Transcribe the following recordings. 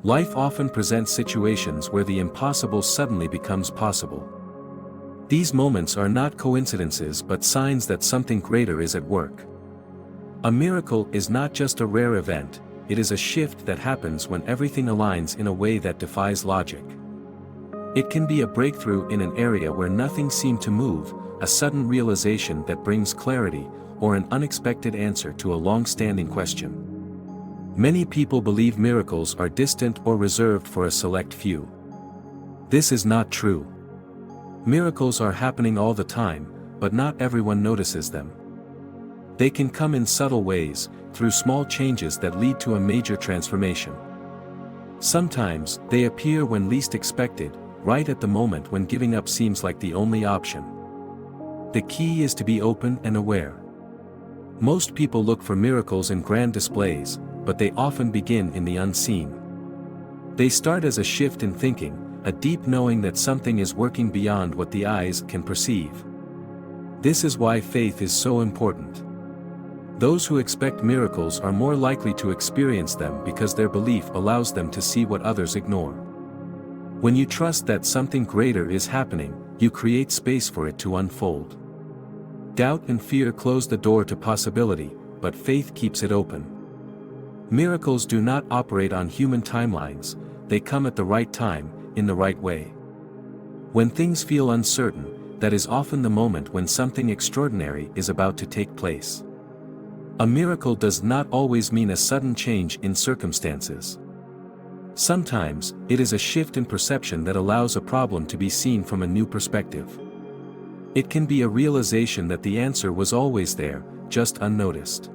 Life often presents situations where the impossible suddenly becomes possible. These moments are not coincidences but signs that something greater is at work. A miracle is not just a rare event, it is a shift that happens when everything aligns in a way that defies logic. It can be a breakthrough in an area where nothing seemed to move, a sudden realization that brings clarity, or an unexpected answer to a long-standing question. Many people believe miracles are distant or reserved for a select few. This is not true. Miracles are happening all the time, but not everyone notices them. They can come in subtle ways, through small changes that lead to a major transformation. Sometimes, they appear when least expected, right at the moment when giving up seems like the only option. The key is to be open and aware. Most people look for miracles in grand displays, but they often begin in the unseen. They start as a shift in thinking, a deep knowing that something is working beyond what the eyes can perceive. This is why faith is so important. Those who expect miracles are more likely to experience them because their belief allows them to see what others ignore. When you trust that something greater is happening, you create space for it to unfold. Doubt and fear close the door to possibility, but faith keeps it open. Miracles do not operate on human timelines, they come at the right time, in the right way. When things feel uncertain, that is often the moment when something extraordinary is about to take place. A miracle does not always mean a sudden change in circumstances. Sometimes, it is a shift in perception that allows a problem to be seen from a new perspective. It can be a realization that the answer was always there, just unnoticed.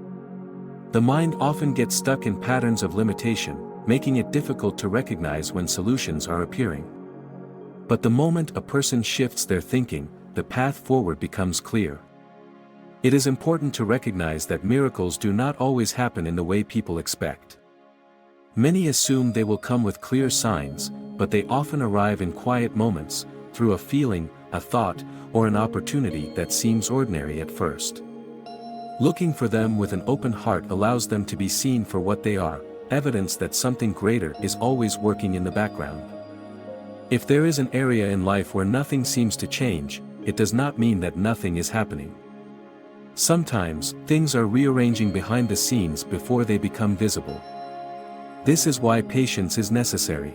The mind often gets stuck in patterns of limitation, making it difficult to recognize when solutions are appearing. But the moment a person shifts their thinking, the path forward becomes clear. It is important to recognize that miracles do not always happen in the way people expect. Many assume they will come with clear signs, but they often arrive in quiet moments, through a feeling, a thought, or an opportunity that seems ordinary at first. Looking for them with an open heart allows them to be seen for what they are, evidence that something greater is always working in the background. If there is an area in life where nothing seems to change, it does not mean that nothing is happening. Sometimes, things are rearranging behind the scenes before they become visible. This is why patience is necessary.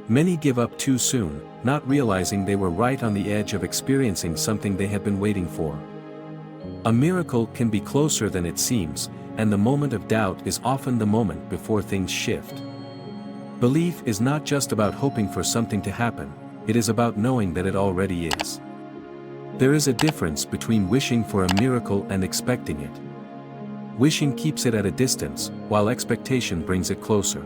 Many give up too soon, not realizing they were right on the edge of experiencing something they had been waiting for. A miracle can be closer than it seems, and the moment of doubt is often the moment before things shift. Belief is not just about hoping for something to happen, it is about knowing that it already is. There is a difference between wishing for a miracle and expecting it. Wishing keeps it at a distance, while expectation brings it closer.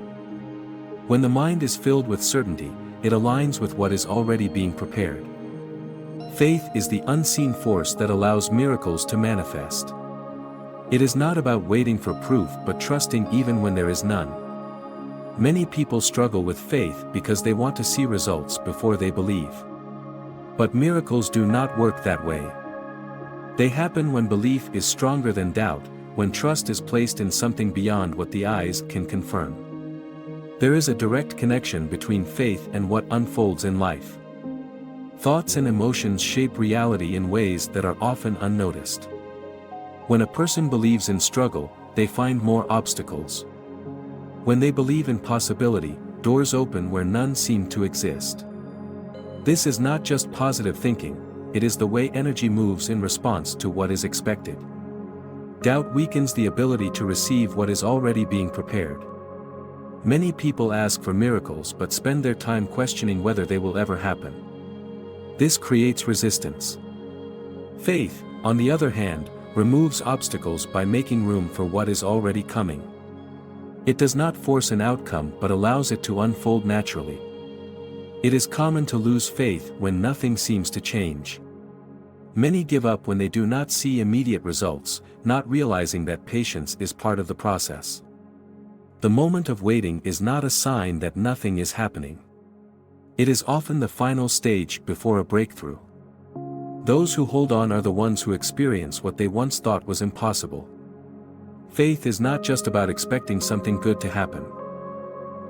When the mind is filled with certainty, it aligns with what is already being prepared. Faith is the unseen force that allows miracles to manifest. It is not about waiting for proof but trusting even when there is none. Many people struggle with faith because they want to see results before they believe. But miracles do not work that way. They happen when belief is stronger than doubt, when trust is placed in something beyond what the eyes can confirm. There is a direct connection between faith and what unfolds in life. Thoughts and emotions shape reality in ways that are often unnoticed. When a person believes in struggle, they find more obstacles. When they believe in possibility, doors open where none seem to exist. This is not just positive thinking, it is the way energy moves in response to what is expected. Doubt weakens the ability to receive what is already being prepared. Many people ask for miracles but spend their time questioning whether they will ever happen. This creates resistance. Faith, on the other hand, removes obstacles by making room for what is already coming. It does not force an outcome but allows it to unfold naturally. It is common to lose faith when nothing seems to change. Many give up when they do not see immediate results, not realizing that patience is part of the process. The moment of waiting is not a sign that nothing is happening. It is often the final stage before a breakthrough. Those who hold on are the ones who experience what they once thought was impossible. Faith is not just about expecting something good to happen.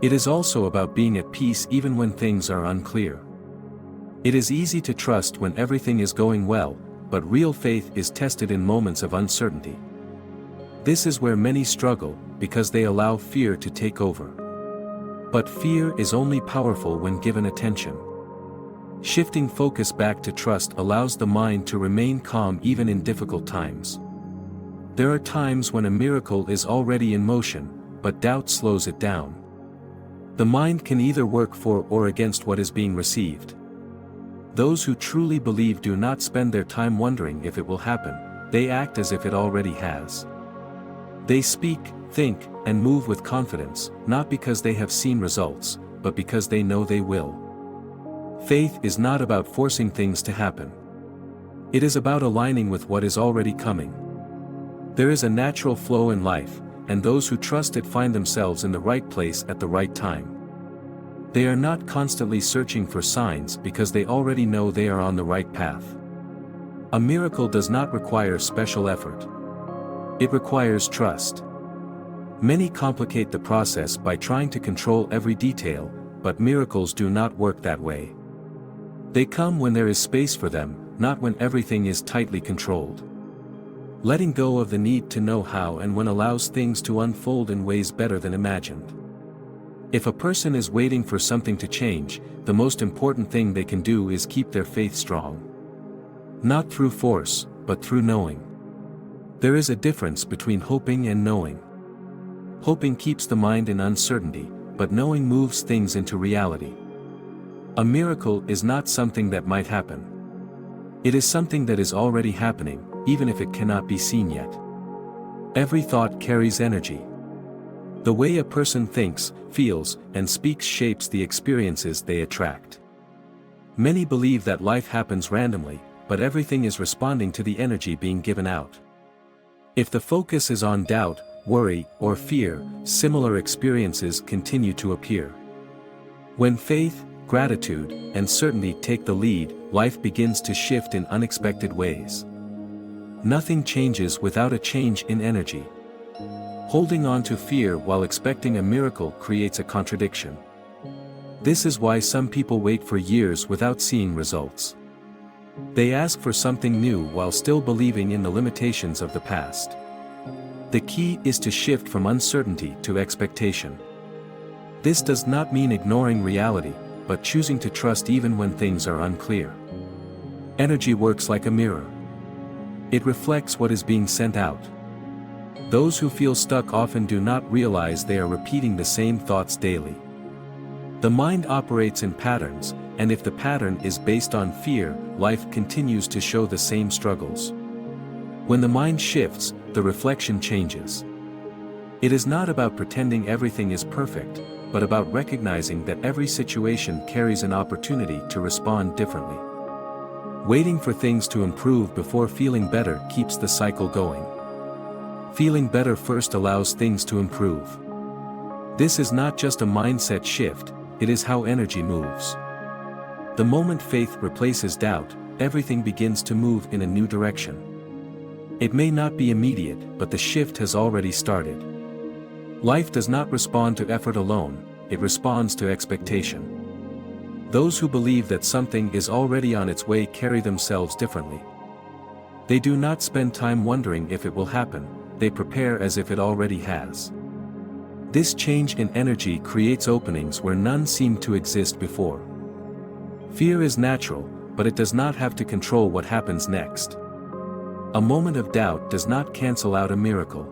It is also about being at peace even when things are unclear. It is easy to trust when everything is going well, but real faith is tested in moments of uncertainty. This is where many struggle, because they allow fear to take over. But fear is only powerful when given attention. Shifting focus back to trust allows the mind to remain calm even in difficult times. There are times when a miracle is already in motion, but doubt slows it down. The mind can either work for or against what is being received. Those who truly believe do not spend their time wondering if it will happen, they act as if it already has. They speak, think, and move with confidence, not because they have seen results, but because they know they will. Faith is not about forcing things to happen. It is about aligning with what is already coming. There is a natural flow in life, and those who trust it find themselves in the right place at the right time. They are not constantly searching for signs because they already know they are on the right path. A miracle does not require special effort. It requires trust. Many complicate the process by trying to control every detail, but miracles do not work that way. They come when there is space for them, not when everything is tightly controlled. Letting go of the need to know how and when allows things to unfold in ways better than imagined. If a person is waiting for something to change, the most important thing they can do is keep their faith strong. Not through force, but through knowing. There is a difference between hoping and knowing. Hoping keeps the mind in uncertainty, but knowing moves things into reality. A miracle is not something that might happen. It is something that is already happening, even if it cannot be seen yet. Every thought carries energy. The way a person thinks, feels, and speaks shapes the experiences they attract. Many believe that life happens randomly, but everything is responding to the energy being given out. If the focus is on doubt, worry, or fear, similar experiences continue to appear. When faith, gratitude, and certainty take the lead, life begins to shift in unexpected ways. Nothing changes without a change in energy. Holding on to fear while expecting a miracle creates a contradiction. This is why some people wait for years without seeing results. They ask for something new while still believing in the limitations of the past. The key is to shift from uncertainty to expectation. This does not mean ignoring reality, but choosing to trust even when things are unclear. Energy works like a mirror. It reflects what is being sent out. Those who feel stuck often do not realize they are repeating the same thoughts daily. The mind operates in patterns, and if the pattern is based on fear, life continues to show the same struggles. When the mind shifts, the reflection changes. It is not about pretending everything is perfect, but about recognizing that every situation carries an opportunity to respond differently. Waiting for things to improve before feeling better keeps the cycle going. Feeling better first allows things to improve. This is not just a mindset shift, it is how energy moves. The moment faith replaces doubt, everything begins to move in a new direction. It may not be immediate, but the shift has already started. Life does not respond to effort alone, it responds to expectation. Those who believe that something is already on its way carry themselves differently. They do not spend time wondering if it will happen, they prepare as if it already has. This change in energy creates openings where none seemed to exist before. Fear is natural, but it does not have to control what happens next. A moment of doubt does not cancel out a miracle.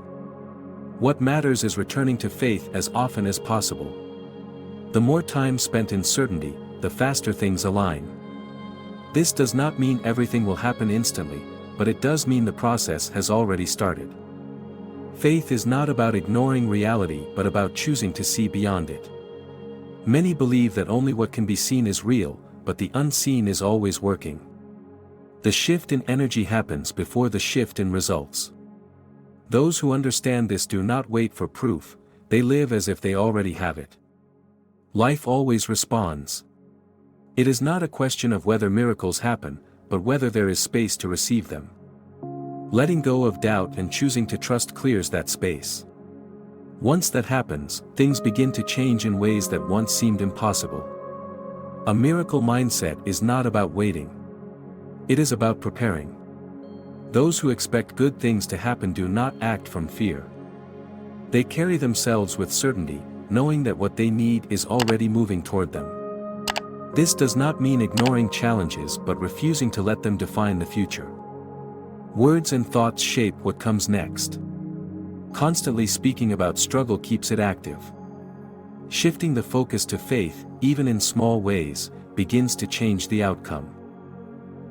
What matters is returning to faith as often as possible. The more time spent in certainty, the faster things align. This does not mean everything will happen instantly, but it does mean the process has already started. Faith is not about ignoring reality but about choosing to see beyond it. Many believe that only what can be seen is real, but the unseen is always working. The shift in energy happens before the shift in results. Those who understand this do not wait for proof, they live as if they already have it. Life always responds. It is not a question of whether miracles happen, but whether there is space to receive them. Letting go of doubt and choosing to trust clears that space. Once that happens, things begin to change in ways that once seemed impossible. A miracle mindset is not about waiting. It is about preparing. Those who expect good things to happen do not act from fear. They carry themselves with certainty, knowing that what they need is already moving toward them. This does not mean ignoring challenges but refusing to let them define the future. Words and thoughts shape what comes next. Constantly speaking about struggle keeps it active. Shifting the focus to faith, even in small ways, begins to change the outcome.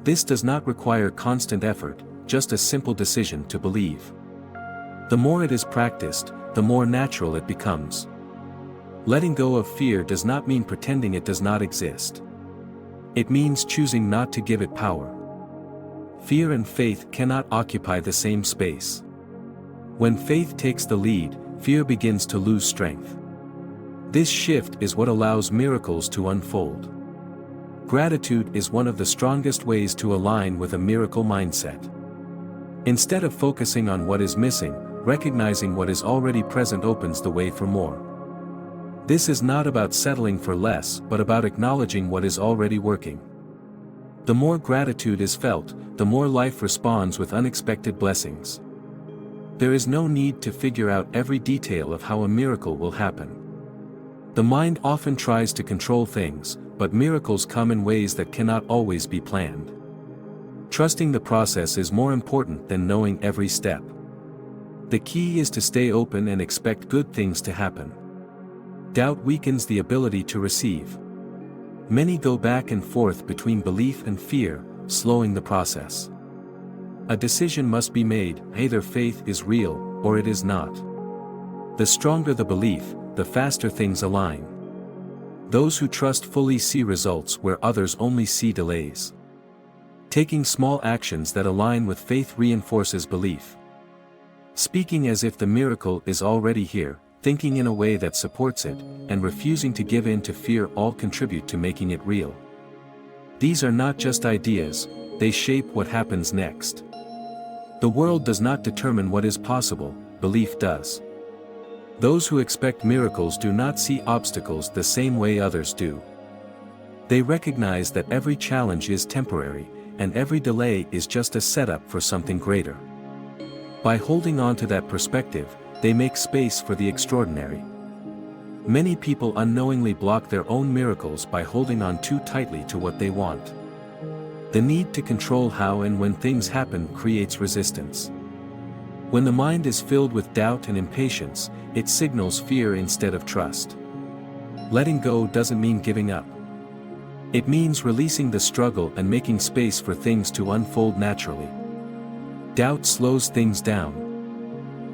This does not require constant effort, just a simple decision to believe. The more it is practiced, the more natural it becomes. Letting go of fear does not mean pretending it does not exist. It means choosing not to give it power. Fear and faith cannot occupy the same space. When faith takes the lead, fear begins to lose strength. This shift is what allows miracles to unfold. Gratitude is one of the strongest ways to align with a miracle mindset. Instead of focusing on what is missing, recognizing what is already present opens the way for more. This is not about settling for less but about acknowledging what is already working. The more gratitude is felt, the more life responds with unexpected blessings. There is no need to figure out every detail of how a miracle will happen. The mind often tries to control things, but miracles come in ways that cannot always be planned. Trusting the process is more important than knowing every step. The key is to stay open and expect good things to happen. Doubt weakens the ability to receive. Many go back and forth between belief and fear, slowing the process. A decision must be made, either faith is real, or it is not. The stronger the belief, the faster things align. Those who trust fully see results where others only see delays. Taking small actions that align with faith reinforces belief. Speaking as if the miracle is already here, thinking in a way that supports it, and refusing to give in to fear all contribute to making it real. These are not just ideas, they shape what happens next. The world does not determine what is possible, belief does. Those who expect miracles do not see obstacles the same way others do. They recognize that every challenge is temporary, and every delay is just a setup for something greater. By holding on to that perspective, they make space for the extraordinary. Many people unknowingly block their own miracles by holding on too tightly to what they want. The need to control how and when things happen creates resistance. When the mind is filled with doubt and impatience, it signals fear instead of trust. Letting go doesn't mean giving up. It means releasing the struggle and making space for things to unfold naturally. Doubt slows things down.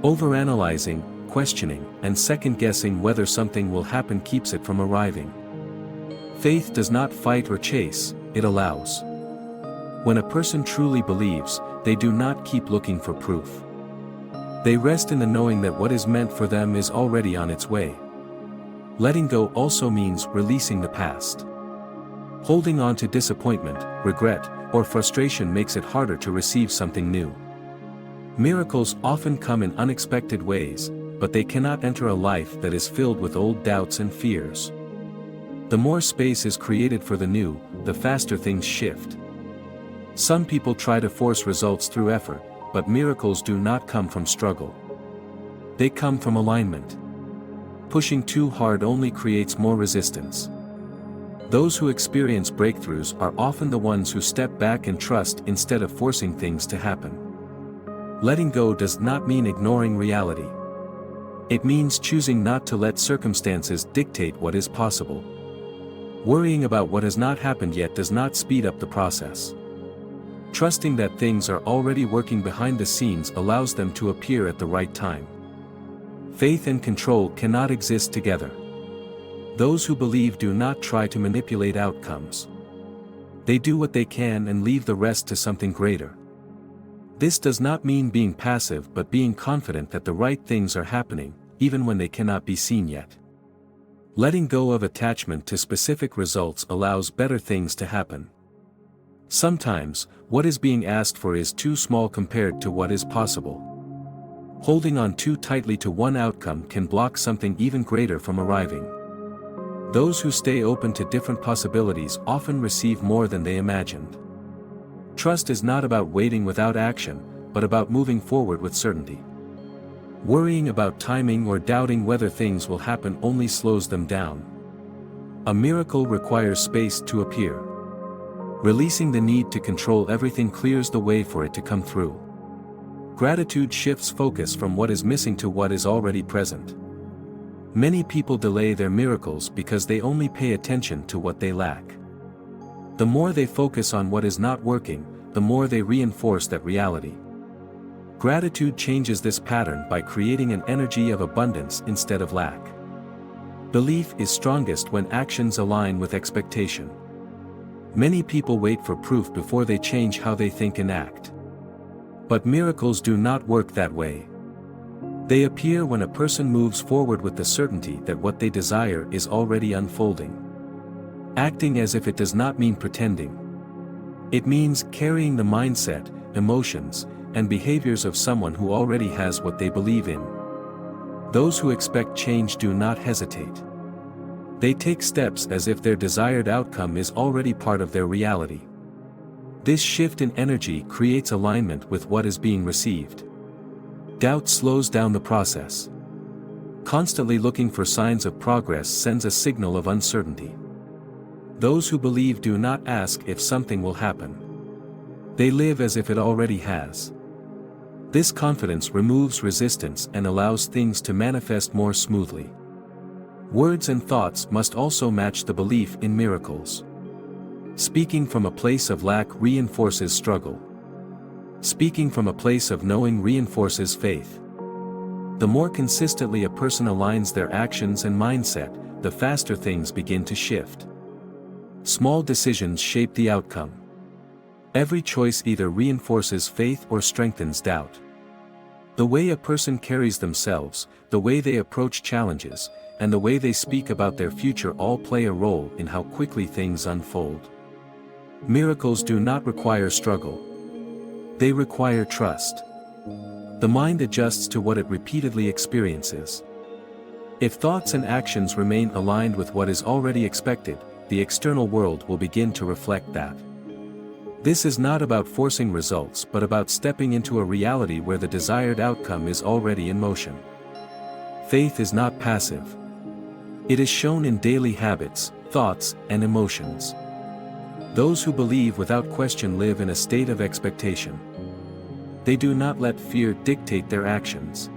Overanalyzing, questioning, and second-guessing whether something will happen keeps it from arriving. Faith does not fight or chase, it allows. When a person truly believes, they do not keep looking for proof. They rest in the knowing that what is meant for them is already on its way. Letting go also means releasing the past. Holding on to disappointment, regret, or frustration makes it harder to receive something new. Miracles often come in unexpected ways, but they cannot enter a life that is filled with old doubts and fears. The more space is created for the new, the faster things shift. Some people try to force results through effort, but miracles do not come from struggle. They come from alignment. Pushing too hard only creates more resistance. Those who experience breakthroughs are often the ones who step back and trust instead of forcing things to happen. Letting go does not mean ignoring reality. It means choosing not to let circumstances dictate what is possible. Worrying about what has not happened yet does not speed up the process. Trusting that things are already working behind the scenes allows them to appear at the right time. Faith and control cannot exist together. Those who believe do not try to manipulate outcomes. They do what they can and leave the rest to something greater. This does not mean being passive but being confident that the right things are happening, even when they cannot be seen yet. Letting go of attachment to specific results allows better things to happen. Sometimes, what is being asked for is too small compared to what is possible. Holding on too tightly to one outcome can block something even greater from arriving. Those who stay open to different possibilities often receive more than they imagined. Trust is not about waiting without action, but about moving forward with certainty. Worrying about timing or doubting whether things will happen only slows them down. A miracle requires space to appear. Releasing the need to control everything clears the way for it to come through. Gratitude shifts focus from what is missing to what is already present. Many people delay their miracles because they only pay attention to what they lack. The more they focus on what is not working, the more they reinforce that reality. Gratitude changes this pattern by creating an energy of abundance instead of lack. Belief is strongest when actions align with expectation. Many people wait for proof before they change how they think and act. But miracles do not work that way. They appear when a person moves forward with the certainty that what they desire is already unfolding. Acting as if it does not mean pretending. It means carrying the mindset, emotions, and behaviors of someone who already has what they believe in. Those who expect change do not hesitate. They take steps as if their desired outcome is already part of their reality. This shift in energy creates alignment with what is being received. Doubt slows down the process. Constantly looking for signs of progress sends a signal of uncertainty. Those who believe do not ask if something will happen. They live as if it already has. This confidence removes resistance and allows things to manifest more smoothly. Words and thoughts must also match the belief in miracles. Speaking from a place of lack reinforces struggle. Speaking from a place of knowing reinforces faith. The more consistently a person aligns their actions and mindset, the faster things begin to shift. Small decisions shape the outcome. Every choice either reinforces faith or strengthens doubt. The way a person carries themselves, the way they approach challenges, and the way they speak about their future all play a role in how quickly things unfold. Miracles do not require struggle. They require trust. The mind adjusts to what it repeatedly experiences. If thoughts and actions remain aligned with what is already expected, the external world will begin to reflect that. This is not about forcing results but about stepping into a reality where the desired outcome is already in motion. Faith is not passive. It is shown in daily habits, thoughts, and emotions. Those who believe without question live in a state of expectation. They do not let fear dictate their actions.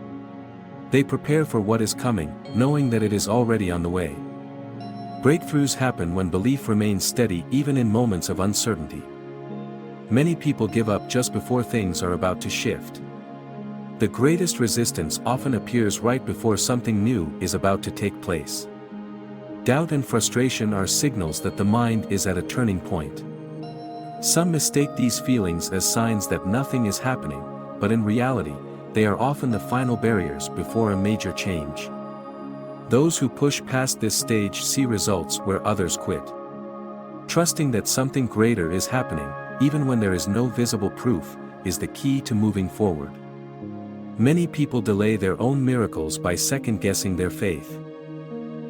They prepare for what is coming, knowing that it is already on the way. Breakthroughs happen when belief remains steady even in moments of uncertainty. Many people give up just before things are about to shift. The greatest resistance often appears right before something new is about to take place. Doubt and frustration are signals that the mind is at a turning point. Some mistake these feelings as signs that nothing is happening, but in reality, they are often the final barriers before a major change. Those who push past this stage see results where others quit. Trusting that something greater is happening, even when there is no visible proof, is the key to moving forward. Many people delay their own miracles by second-guessing their faith.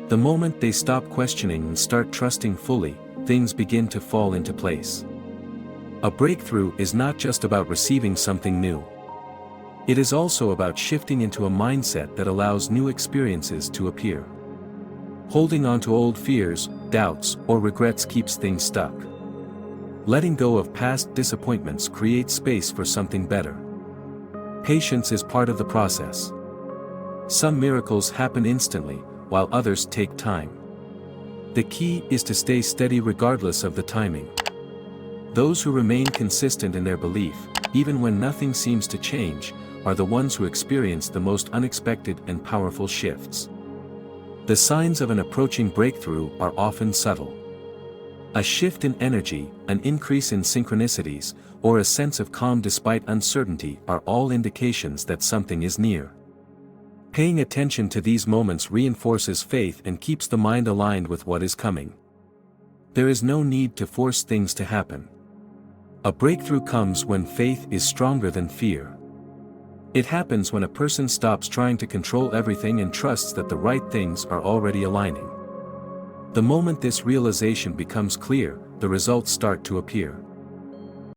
The moment they stop questioning and start trusting fully, things begin to fall into place. A breakthrough is not just about receiving something new. It is also about shifting into a mindset that allows new experiences to appear. Holding on to old fears, doubts, or regrets keeps things stuck. Letting go of past disappointments creates space for something better. Patience is part of the process. Some miracles happen instantly, while others take time. The key is to stay steady regardless of the timing. Those who remain consistent in their belief, even when nothing seems to change, are the ones who experience the most unexpected and powerful shifts. The signs of an approaching breakthrough are often subtle. A shift in energy, an increase in synchronicities, or a sense of calm despite uncertainty are all indications that something is near. Paying attention to these moments reinforces faith and keeps the mind aligned with what is coming. There is no need to force things to happen. A breakthrough comes when faith is stronger than fear. It happens when a person stops trying to control everything and trusts that the right things are already aligning. The moment this realization becomes clear, the results start to appear.